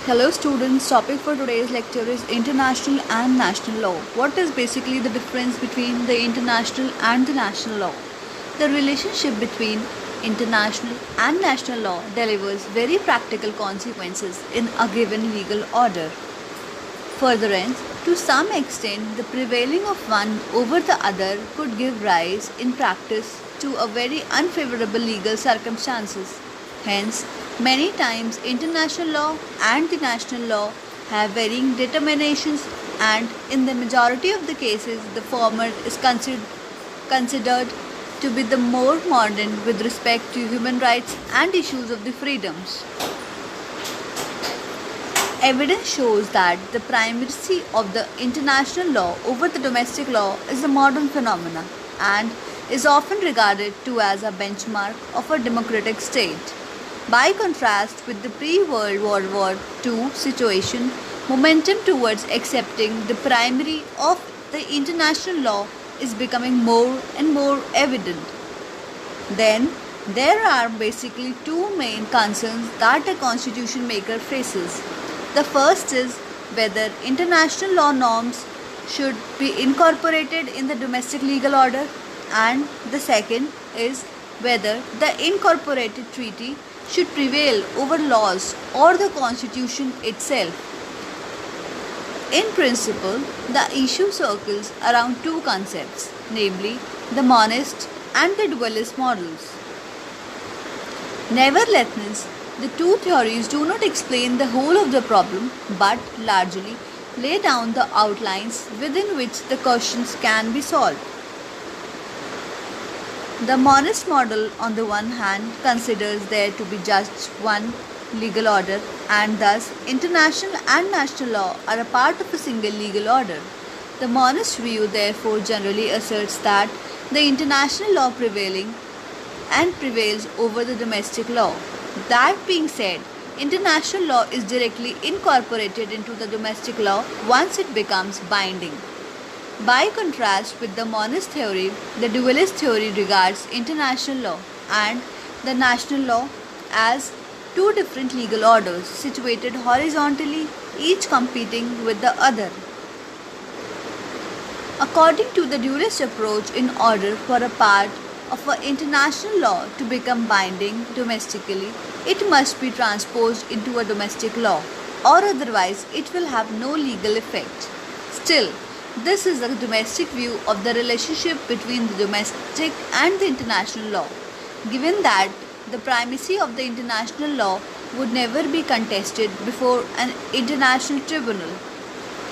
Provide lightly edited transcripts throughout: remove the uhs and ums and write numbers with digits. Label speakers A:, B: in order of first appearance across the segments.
A: Hello students, topic for today's lecture is international and national law. What is basically the difference between the international and the national law? The relationship between international and national law delivers very practical consequences in a given legal order. Furtherance, to some extent, the prevailing of one over the other could give rise in practice to a very unfavorable legal circumstances. Hence, many times international law and the national law have varying determinations, and in the majority of the cases the former is considered to be the more modern with respect to human rights and issues of the freedoms. Evidence shows that the primacy of the international law over the domestic law is a modern phenomenon and is often regarded to as a benchmark of a democratic state. By contrast with the pre-World War II situation, momentum towards accepting the primary of the international law is becoming more and more evident. Then, there are basically two main concerns that a constitution maker faces. The first is whether international law norms should be incorporated in the domestic legal order, and the second is whether the incorporated treaty should prevail over laws or the constitution itself. In principle, the issue circles around two concepts, namely the monist and the dualist models. Nevertheless, the two theories do not explain the whole of the problem but largely lay down the outlines within which the questions can be solved. The monist model, on the one hand, considers there to be just one legal order, and thus international and national law are a part of a single legal order. The monist view therefore generally asserts that the international law prevails over the domestic law. That being said, international law is directly incorporated into the domestic law once it becomes binding. By contrast with the monist theory, the dualist theory regards international law and the national law as two different legal orders situated horizontally, each competing with the other. According to the dualist approach, in order for a part of an international law to become binding domestically, it must be transposed into a domestic law, or otherwise it will have no legal effect. Still, this is a domestic view of the relationship between the domestic and the international law, given that the primacy of the international law would never be contested before an international tribunal.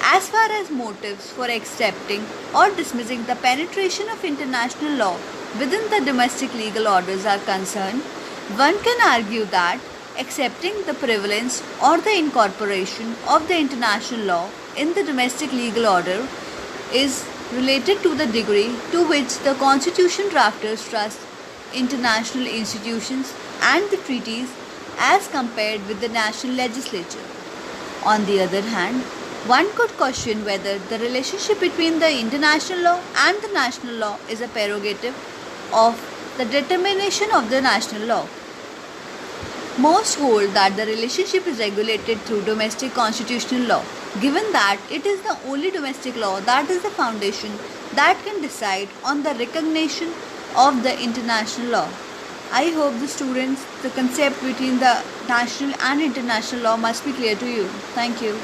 A: As far as motives for accepting or dismissing the penetration of international law within the domestic legal orders are concerned, one can argue that accepting the prevalence or the incorporation of the international law in the domestic legal order is related to the degree to which the constitution drafters trust international institutions and the treaties as compared with the national legislature. On the other hand, one could question whether the relationship between the international law and the national law is a prerogative of the determination of the national law. Most hold that the relationship is regulated through domestic constitutional law, given that it is the only domestic law that is the foundation that can decide on the recognition of the international law. I hope the students, the concept between the national and international law must be clear to you. Thank you.